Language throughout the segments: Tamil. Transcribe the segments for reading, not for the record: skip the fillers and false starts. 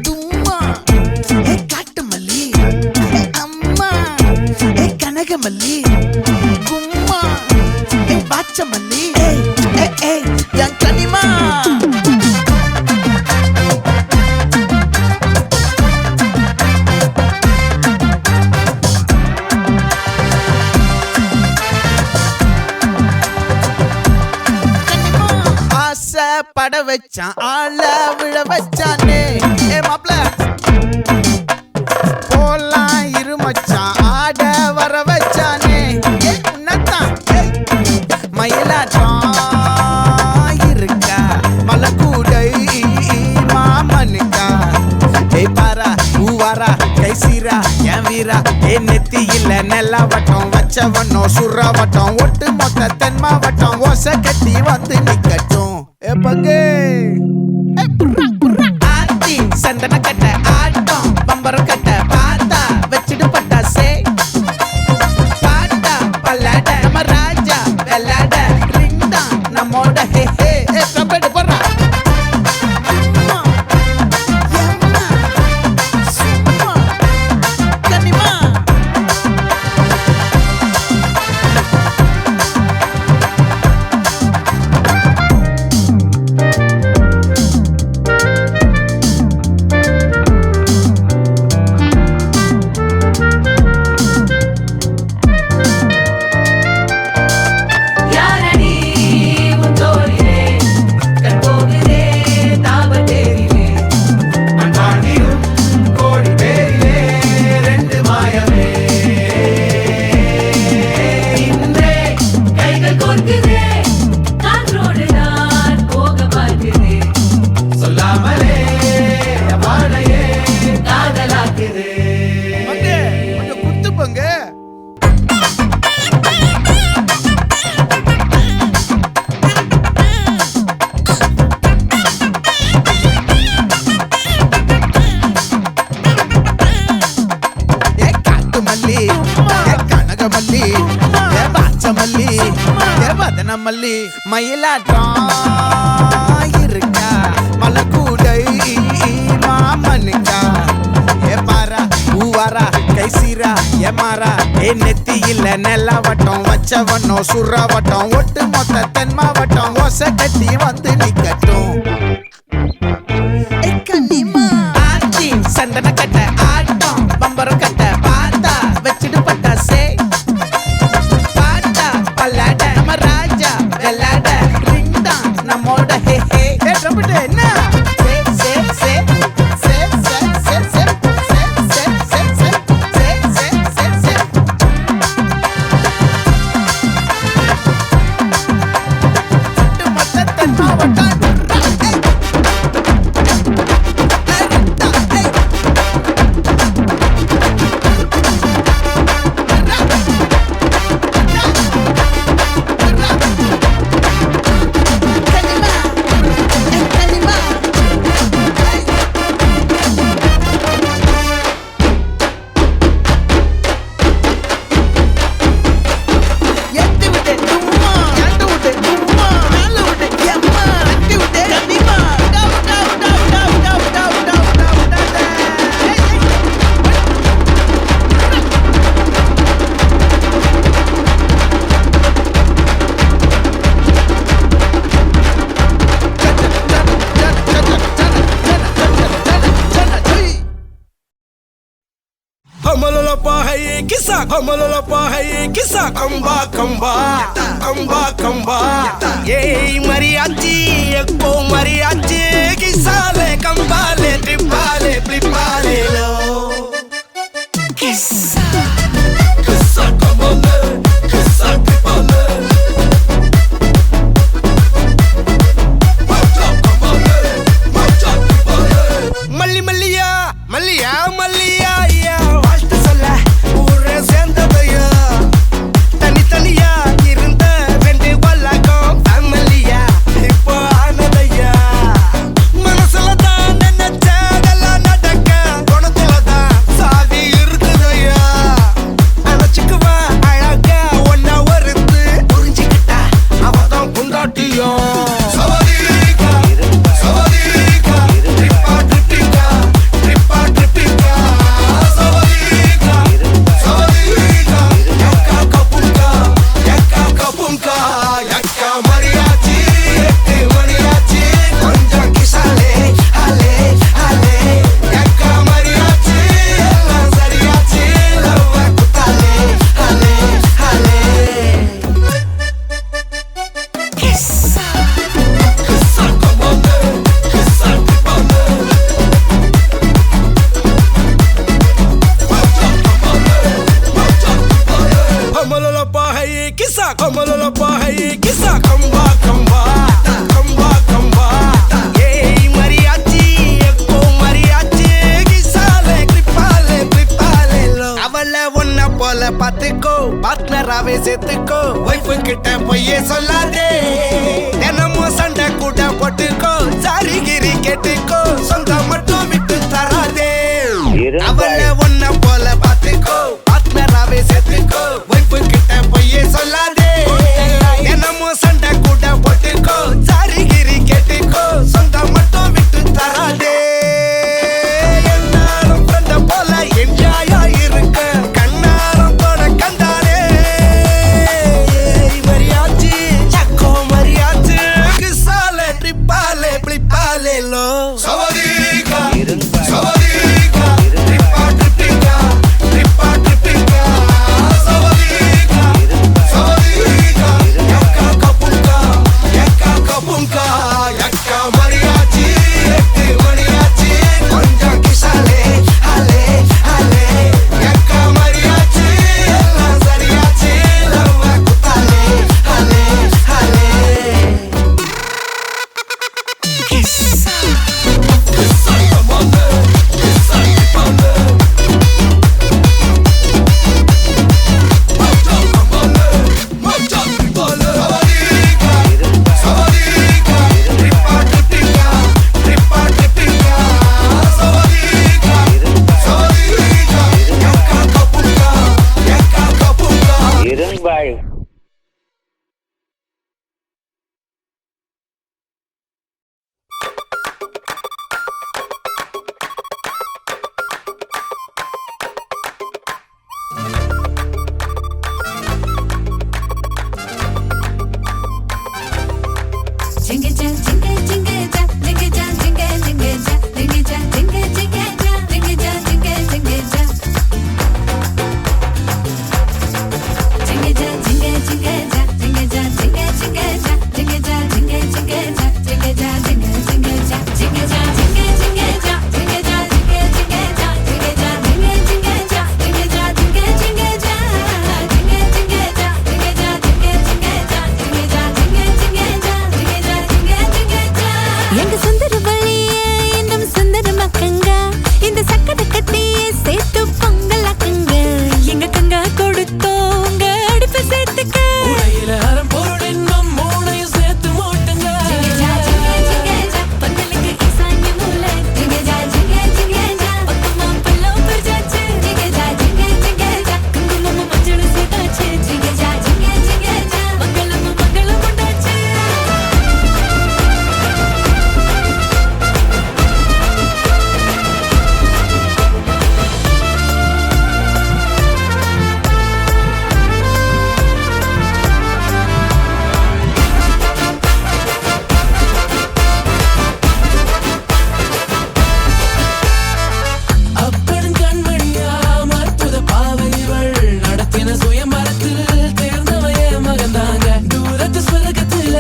தும்மா ஏ காட்டு மல்லி ஏ அம்மா ஏ கனகமல்லி கும்மா ஏ பாச்ச மல்லி என் கனிமா பட வச்சான் ஆள விழ வச்சானே ஏ மாப்ள போலாம் இருமச்சான் ஆட வர வச்சானே ஏ உன்னத்தான் மயிலாட்டம் இருக்கா மலக்கூடை மாமனுக்கா ஏ பாரா பூவாரா கைசீரா என் வீரா ஏ நெத்தி இல்ல நெல்லா வட்டம் வச்சவனோ சுறா வட்டம் ஒட்டு மொத்த தென் மாவட்டம் ஓசை கட்டி வந்து நிக்கட்டும் ஏ பங்கே ஆத்தி சந்தன கட்ட ஆட்டம் பம்பரம் கட்ட பாத்தா வச்சிடு பட்டாசே பாட்டா பல்லாட நம்ம ராஜா வெள்ளாட ரிங் தான் நம்மோட ஹே ஹே ஏ கம்பெடு போடுறா மல்லி மயிலாட்டம் இருக்கா மலக்கூடை மாமனுக்கா ஏ பாரா பூவாரா கைசீரா ஏ மாறா ஏ நெத்தி இல்ல நெல்லா வட்டம் வச்சவனோ சுறா வட்டம் ஒட்டு மொத்த தென் மாவட்டம் ஓசை கட்டி வந்து நிக்கட்டும் ஆத்தி சந்தன கட்ட ஆட்டம் பம்பரம் கட்ட பாத்தா வச்சிடு பட்டாசே பாட்டா பல்லாட நம்ம ராஜா வெள்ளாட ரிங் தான் நம்மோட ஹே ஹே ஏ ட்ரம்பட் என்ன சே சே சே சே சே சே சே சே சே சே சே சே சே சே சுட்டு மொத்த தென் மாவட்டம் किसा कंबा कंबा कंबा कंबा ये मरियाची एको मरियाची किसाले कंबाले ट्रिपाले प्लिपाले लो किसा किसा कंबाले किसा ट्रिपाले माचा कंबाले माचा ट्रिपाले मल्ली मल्लिया मल्लिया मल्लिया या वास्ट सला पूरे सेंददैया तनी तनिया இருந்த ரெண்டு வலகம் ஃபேமிலியா இப்போ ஆனதையா பார்ட்னராவே சேர்த்துக்கோ ஒய்ஃபு கிட்ட பொய்யே சொல்லாதே தினமும் சண்டை கூட போட்டுக்கோ சாரிகிரி கேட்டுக்கோ சொந்தம் மட்டும் விட்டு தராதே அவளை ஒன்ன போல பாத்துக்கோ பார்ட்னராவே சேர்த்துக்கோ ஒய்ஃபு கிட்ட பொய்யே சொல்லாதே தினமும் சண்டை கூட போட்டுக்கோ சாரிகிரி கேட்டுக்கோ சொந்தம் மட்டும் விட்டு தராதே என்னாலும் ஃப்ரெண்ட போல என்ஜாயா இருக்க கண்ணாரம் போட கண்டானே மரியாச்சு சக்கோ மரியாச்சு கிசாலே ட்ரிப்பாலே பிளிப்பாலே லோ சவதிகா சவதிகா ட்ரிப்பா ட்ரிப்பிங்கா ட்ரிப்பா ட்ரிப்பிங்கா சவதிகா சவதிகா யக்கா கப்புங்கா யக்கா மரியாச்சு எட்டு மணியாச்சு கொஞ்சம் கிசாலே ஹலே ஹலே யக்கா மரியாச்சு எல்லாம் சரியாச்சு லவ்வ குத்தாலே ஹலே ஹலே கிசா கிசா கமானே கிசா கிபானே மச்சா கமானே மச்சா கிபானே சவதிகா ட்ரிப்பா ட்ரிப்பிங்கா ட்ரிப்பா ட்ரிப்பிங்கா சவதிகா சவதிகா யக்கா கப்புங்கா இரும்பாய் Jingle jam, jingle jingle jam, jingle jam, jingle jingle jam, jingle jam, jingle jingle jam, jingle jam, jingle jingle jam. Jingle jam, jingle jingle jam, jingle jam, jingle jingle jam, jingle jam, jingle jingle jam, jingle jam, jingle jingle jam, jingle jam, jingle jingle jam, jingle jam, jingle jingle jam, jingle jam, jingle jingle jam, jingle jam, jingle jingle jam, jingle jam, jingle jam, jingle jam, jingle jam, jingle jam, எங்க சுந்தர வழியே இன்னும் சுந்தரமாக்குங்க இந்த சக்கரை கட்டியே சேர்த்து பொங்கலாக்குங்க எங்க கங்கா கொடுத்தோங்க அடுப்பு சேர்த்துக்க உடையில அறம்போடு இன்னும் மூணையும் சேர்த்து மூட்டுங்க ஜிங்கஜா ஜிங்கஜா பந்தலுக்கு ஈசான்ய மூலை ஜிங்கஜா ஜிங்கஜா பக்கமா பல்லவ பர்ஜாச்சு ஜிங்கஜா ஜிங்கஜா குங்குமமும் மஞ்சளும் சேர்த்தாச்சு ஜிங்கஜா ஜிங்கஜா மங்களமும் மங்களம் உண்டாச்சு அப்பன் கண்மணியா மற்புத பாவைகள் நடத்தின சுயம்பரத்தில் தேர்ந்தவைய மகந்தாங்க தூரத்து சுவர்க்கத்துல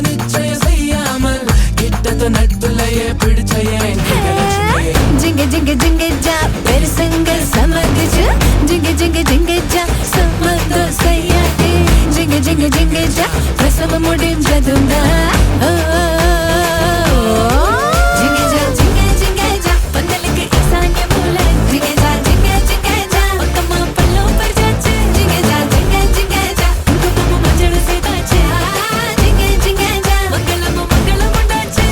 நிச்சயம் செய்யாமல் கிட்டத்த நட்புலையே பிடிச்ச என் கிழலட்சுமி ஜிங்க ஜிங்க ஜிங்க ஜா பெருசங்க சமர்ந்துச்சு ஜிங்க ஜிங்க ஜிங்க ஜா சம்மதம் செய்யாதே ஜிங்க ஜிங்க ஜிங்க ஜா பிரசவம் முடிஞ்சதுங்க ஜிங்க ஜா ஜிங்க ஜிங்க ஜா பந்தலுக்கு ஈசான்ய மூலை ஜிங்க ஜா ஜிங்க ஜிங்க ஜா பக்கமா பல்லவ பர்ஜாச்சு ஜிங்க ஜா ஜிங்க ஜிங்க ஜா குங்குமமும் மஞ்சளும் சேர்த்தாச்சு ஜிங்க ஜிங்க ஜா மங்களமும் மங்களம் உண்டாச்சு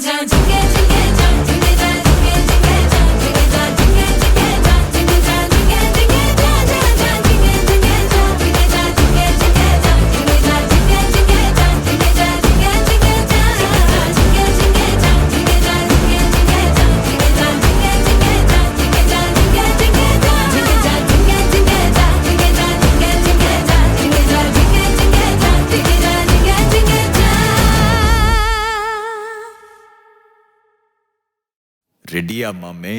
जा जिंगे जिंगे जा जिंगे जा जिंगे जिंगे जा जिंगे जा जिंगे जिंगे जा जिंगे जा जिंगे जिंगे जा जा जा जिंगे जिंगे जा जिंगे जा जिंगे जिंगे जा जिंगे जा जिंगे जिंगे जा जिंगे जा जिंगे जिंगे जा जिंगे जिंगे जा जिंगे जा जिंगे जिंगे जा जिंगे जा जिंगे जिंगे जा जिंगे जा जिंगे जिंगे जा जिंगे जा जिंगे जिंगे जा जिंगे जा जिंगे जिंगे जा जिंगे जा जिंगे जिंगे जा जिंगे जा जिंगे जिंगे जा ரெடியா மாமே?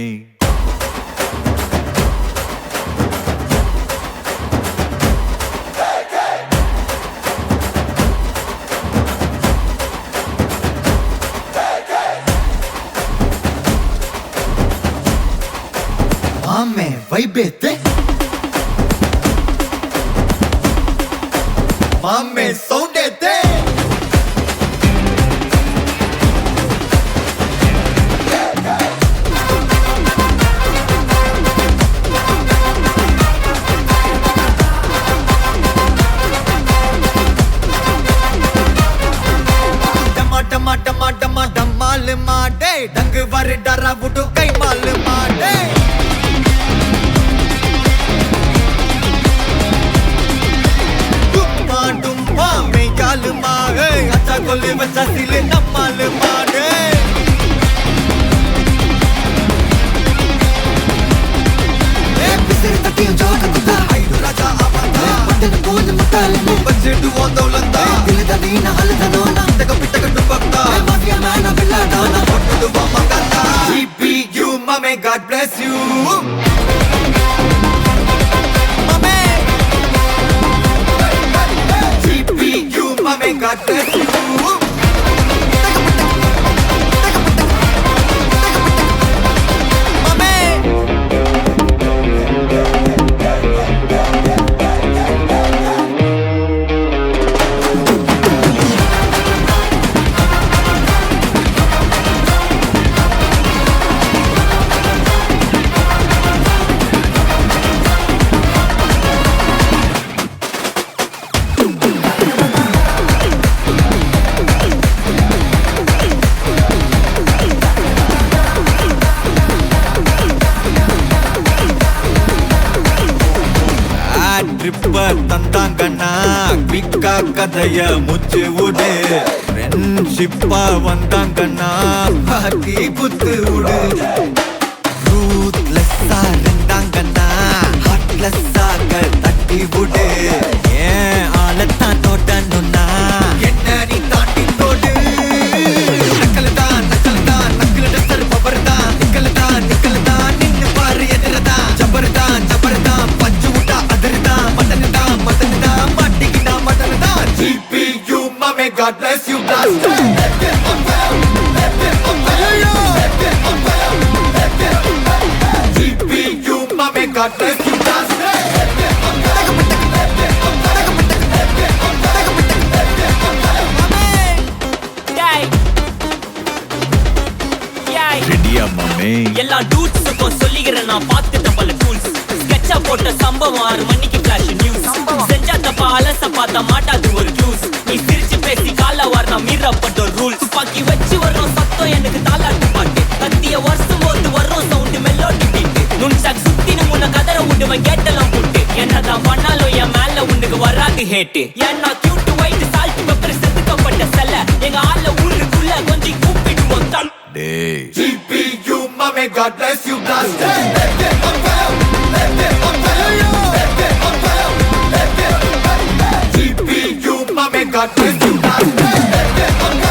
மாமே வைபேத்தே மாமே சவுண்டேத்தே डमाल माडे डंग वर डरा बुडू कई माल माडे डुम्मा डुम्मा में गाल मारे अच्छा कोले बच्चा सिले नमाल माडे ए पिसर तटी जोक कुदा आइडू राजा आपदा पटन कोन मकाल में बजेट वो दौलता दिल दा दीना हल दा नोना तक पिटक डुबक्ता माफिया मैन बिल्ला दाना पटू वो मंगता GPU mame God bless you mame GPU mame God bless you தந்தாங்கண்ணா பிக்கா கதைய முச்சு விடு ஃப்ரெண்ட்ஷிப்பா வந்தாங்கண்ணா பாட்டி குத்து விடு ரூத்லெஸ்ஸா இருந்தாங்கண்ணா ஹார்ட்லெஸ்ஸாக தட்டி விடு ஏன் ஆளத்தான் நோட்டணும்னா என்ன நீ தாண்டி தோடு நக்கல் தான் நக்கல் டஸ்டர் பவர் தான் நிக்கல் தான் நின்னு பாரு எதிரதான் ஜபர் தான் பஞ்சு விட்டா அதிர்தான் மட்டன் தான் மாட்டிக்கிட்டா மட்டன் தான் GPU mame God bless you blast GPU mame God bless you blast ரெடியா மாமே? எல்லா டூட்ஸுக்கும் சொல்லிக்கிறேன் நான் பார்த்துட்ட பல டூல்ஸ் ஸ்கெட்சா போட்ட சம்பவம் 6 மணிக்கு ஃபிளாஷ் நியூஸ் செஞ்சா தப்பா அலச பார்த்தா மாட்டாது ஒரு ஜூஸ் நீ சிரிச்சு பேசி கால வாரினா மீறப்பட்ட ஒரு ரூல் துப்பாக்கி வச்சு வர்றோம் சத்தம் எனக்கு தாளாட்டு பாட்டு கத்திய வருஷம் போது வர்றோம் சவுண்டு மெல்லோடி பீட்டு நுண்சாக் சுத்தினு முன்ன கதற விடுவேன் கேட்டெல்லாம் போட்டு என்னதான் பண்ணாலும் என் மேல உனக்கு வராது ஹேட்டு ஏன்னா கியூட் ஒயிட் சால்ட் பெப்பர் செதுக்கப்பட்ட செல்ல எங்க ஆள ஊருக்குள்ள கொஞ்சம் கூப்பிடுவோம் தன் டேய் GPU mame God bless you blast GPU mame God bless you Bye.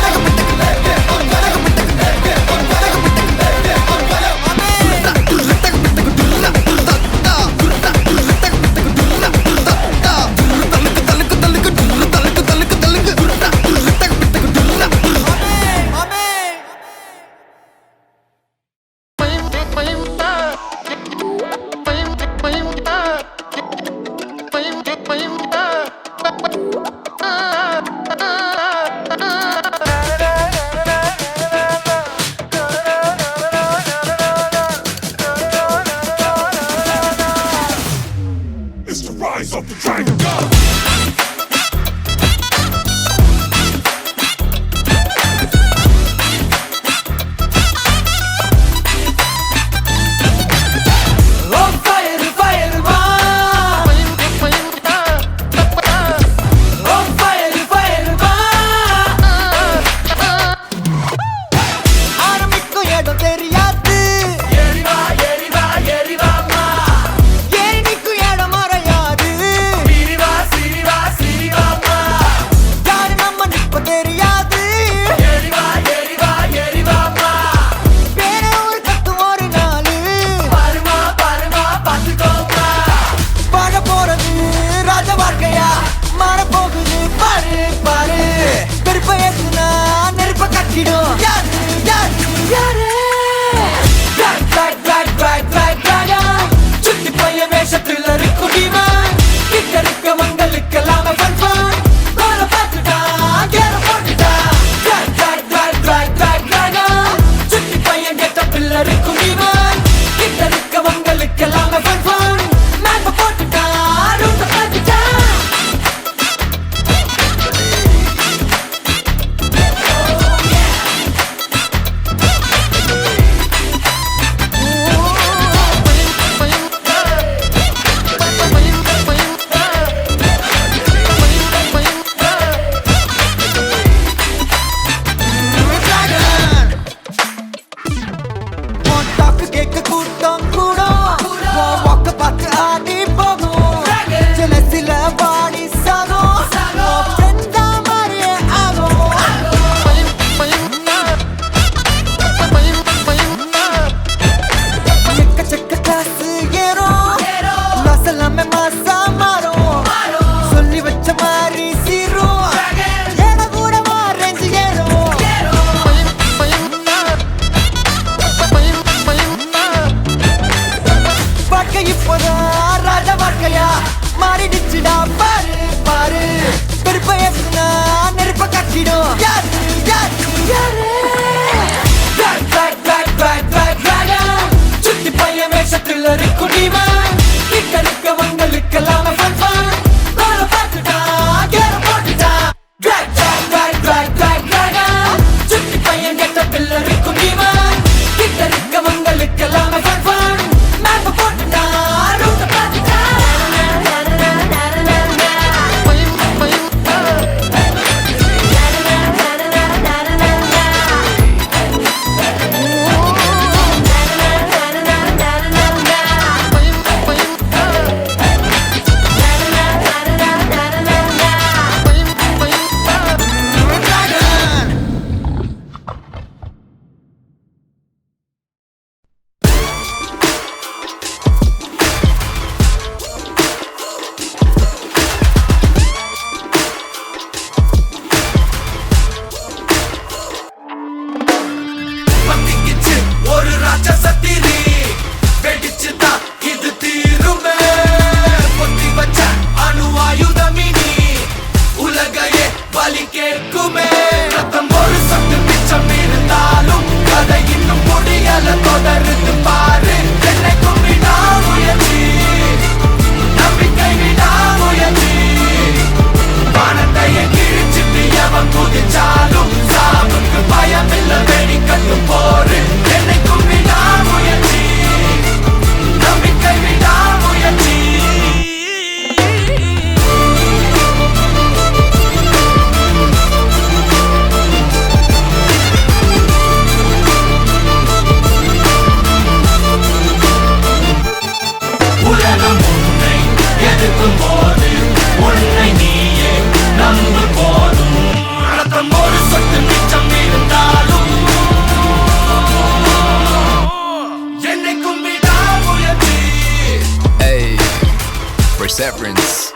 perseverance.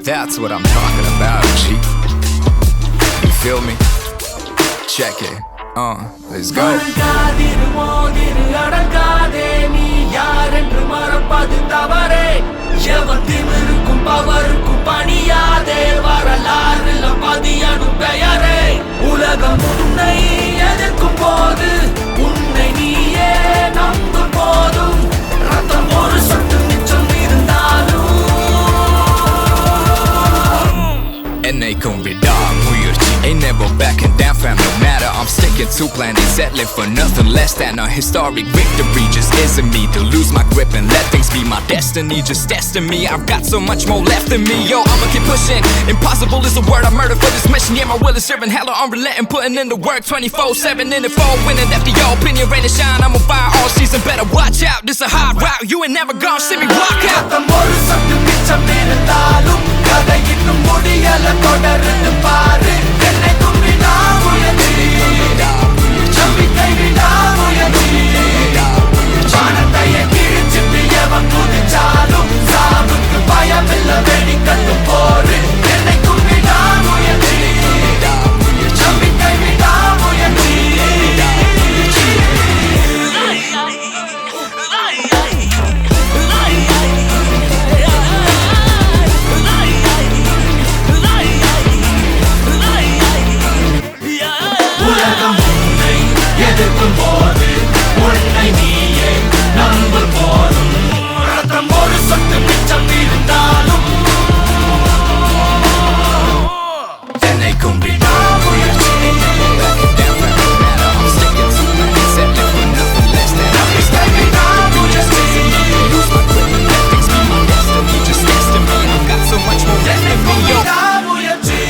That's what I'm talking about, G. You feel me? Check it. Let's go. Adangathey நீ யார் என்று மறப்பது தவறே எவன் திமிருக்கும் பவருக்கும் பணியாதே வரலாறுல பதியனும் பெயரே உலகம் உன்னை எதிர்க்கும் போது உன்னை நீயே நம்பும் போதும் ரத்தம் ஒரு சொட்டு மிச்சம் இருந்தாலும் என்னைக்கும் விடாமுயற்சி ain't never backing down fam, no matter I'm sticking to plan and settling for nothing less than a historic victory. Just isn't me to lose my grip and let things be my destiny. Just testing me, I've got so much more left in me. Yo, I'ma keep pushing. Impossible is a word I murder for this mission. Yeah, my will is serving hella unrelenting, putting in the work 24/7 in the fall, winning after your opinion, rain and shine. I'm on fire all season, better watch out. This a hard route, you ain't never gonna see me walk out. ஒரு சொட்டு மிச்சம் இருந்தாலும் கதை இன்னும் முடியல தொடர்ந்து பாரு என்னைக்கும் விடாமுயற்சி நம்பிக்கை விடாமுயற்சி வானத்தைய கிழிச்சிட்டு எவன் குதிச்சாலும் சாவுக்கு பயமில்ல வெடிக்கட்டும் போரு என்னைக்கும் விடாமுயற்சி நம்பிக்கை விடாமுயற்சி உலகம் உன்னை எதிர்க்கும் போது உன்னை நீயே நம்பும் போதும் ரத்தம் ஒரு சொட்டு மிச்சம் இருந்தாலும் என்னைக்கும் விடாமுயற்சி backing down fam, no matter I'm sticking to plan and settling for nothing less than a historic victory. Just isn't me to lose my grip and let things be my destiny. Just testing me, I've got so much more left in me. Yo, விடாமுயற்சி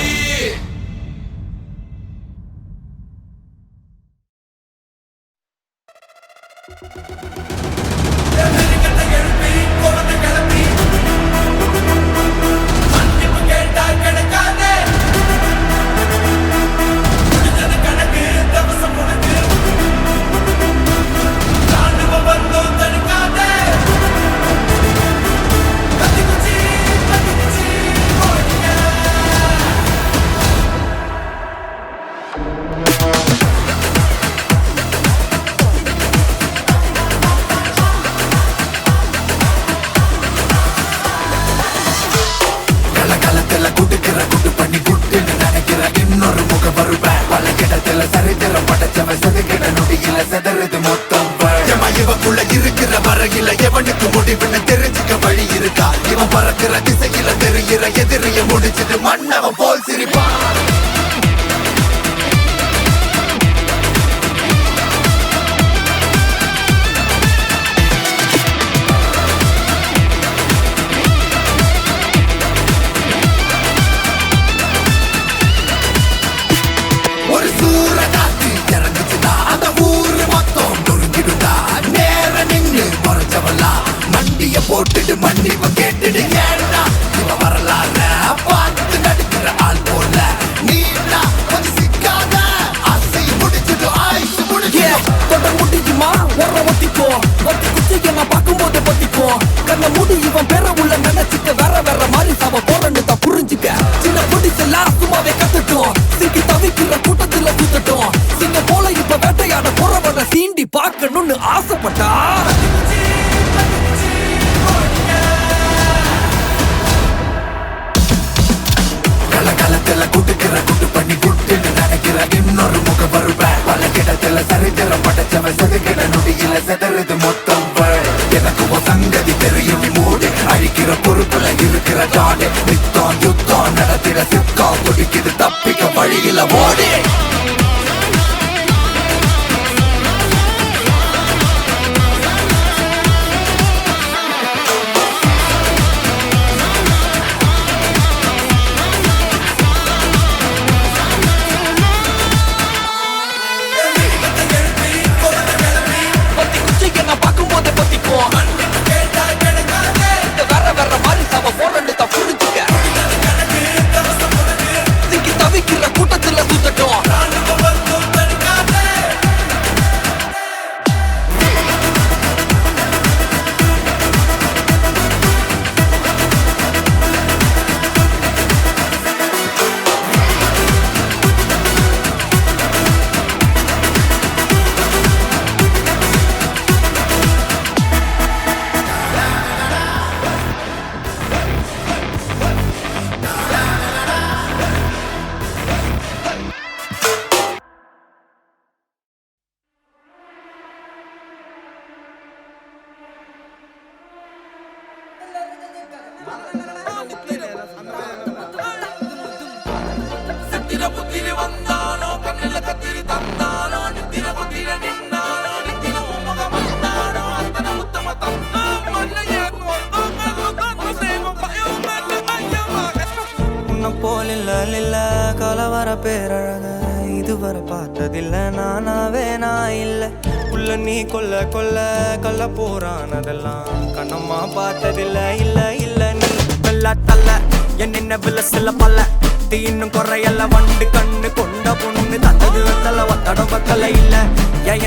களத்துல குடுக்கிற குடு பண்ணி குட்டுன்னு நினைக்கிற இன்னொரு முக வருவேன் பல கிடத்துல சரித்திரம் படைச்சவன் செதுக்கிட நொடியில செதறது மொத்தம் இவக்குள்ள இருக்கிற வரையில எவனுக்கு முடிவுன்னு தெரிஞ்சுக்க வழி இருக்கா இவன் பறக்கிற திசையில தெரிகிற எதிரிய முடிச்சிட்டு மன்னவன் போல் சிரிப்பான் ஒரு சூற காத்து இறங்குச்சுடா அந்த ஊரு மொத்தம் நொறுங்கிடுடா நேர நின்னு மறைச்சவல்லா மண்டிய போட்டுட்டு மன்னிப்ப கேட்டுடு ஏன்னா இவ வரலாற பார்த்து நடிக்கிற ஆள் போல நீனா கொஞ்சம் சிக்காத ஆசை முடிச்சுட்டு ஆயுசு முடிச்சு தொட முடியுமா வர ஒத்திக்கோ ஒத்தி குச்சிக்க நான் பார்க்கும்போது பத்திக்கோ கண்ண முடி இவன் பெற உள்ள நினைச்சுக்க வேற வேற மாதிரி சாவ போறன்னு தான் புரிஞ்சுக்க சின்ன பிடிச்செல்லாம் சும்மாவே கத்துட்டோம் சிக்கி தவிக்கிற கூட்டத்துல சுத்தட்டும் சிங்க போல இப்ப வேட்டையாட போறவன சீண்டி பார்க்கணும்னு ஆசைப்பட்டா களத்துல குடுக்கிற குடு பண்ணி குட்டுன்னு நினைக்கிற இன்னொரு முக வருவேன் பல கிடத்துல சரித்திரம் படைச்சவன் செதுக்கிட நொடியில செதறது மொத்தம் எனக்கு ஒரு சங்கதி தெரியும் நீ மூடு அழிக்கிற பொறுப்புல இருக்கிற டாடு நித்தம் யுத்தம் நடத்திட சித்தம் குடிக்குது தப்பிக்க வழியில ஓடி பத்தி குச்சிக்க நான் பார்க்கும்போது பத்திக்கோ வேற வேற மாதிரி சாவ போறன்னு தான் புரிஞ்சுக்க சிக்கி தவிக்கிற கூட்டத்துல சுத்தட்டும் வார பேரழக இதுவரை பார்த்ததில்ல நானாவே நான் இல்ல உள்ள நீ கொல்ல கொல்ல கள்ள போறானதெல்லாம் கண்ணம்மா பார்த்ததில்ல இல்ல இல்ல நீ வெள்ள தள்ள என்ன வில்ல சில பல்ல இன்னும் குறையல்ல வண்டு கண்ணு கொண்ட பொண்ணு தந்தது வெத்தல ஒத்தடம் பத்தல இல்ல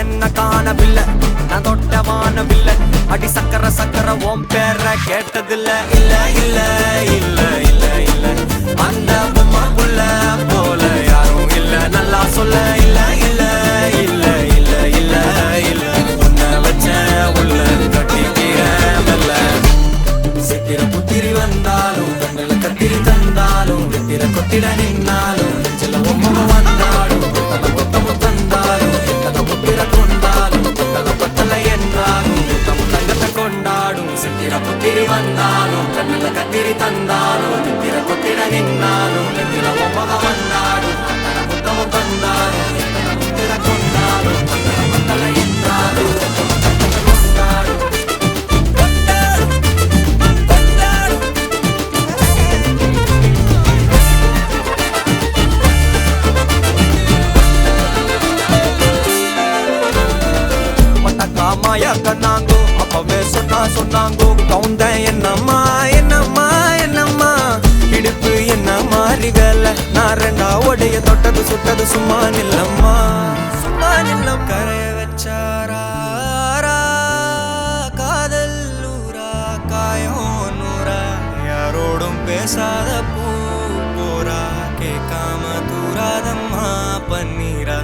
என்ன காணவில்லை நான் தொட்ட வானவில்லை அடி சக்கர சக்கர ஓம் பேர கேட்டதில்ல இல்ல இல்ல இல்ல இல்ல இல்ல அந்த பொம்மா புள்ள போல யாரும் இல்ல நல்லா சொல்ல இல்ல இல்ல இல்ல இல்ல இல்ல இல்ல உன்னை வச்ச உள்ள கட்டிக்கிற மெல்ல சித்திர புத்திரி வந்தாலும் கண்ணில கத்திரி தந்தாலும் வெத்திர கொத்திட நின்னாலும் சில ஒம்ம வந்தாலும் கொத்தம தந்தாலும் எத்தனை புத்திர கொண்டாலும் கொத்தல பத்தல என்றாலும் தங்கத்தை கொண்டாடும் சித்திர புத்திரி வந்தாலும் கண்ணில கத்திரி தந்தாலும் வெத்திர கொத்திட நின்னாலும் வெத்திர ஒம்ம வந்தாலும் கொத்தம தந்தாலும் எத்தனை புத்திர கொண்டாலும் கொத்தல பத்தல என்றாலும் கொண்டாடும் மாயா கண்ணாங்கோ அப்பவே சொன்னாங்கோ கவுந்தேன் என்னம்மா என்னம்மா என்னம்மா இடுப்பு என்ன மாறி வேலை நான் ரெண்டா உடைய தொட்டது சுட்டது சும்மா நில்லம்மா சும்மா நில்லம் கரைய வச்சாரா காதல் ஊரா காயம் நூறா யாரோடும் பேசாத பூ போரா கேட்காம தூராதம்மா பன்னீரா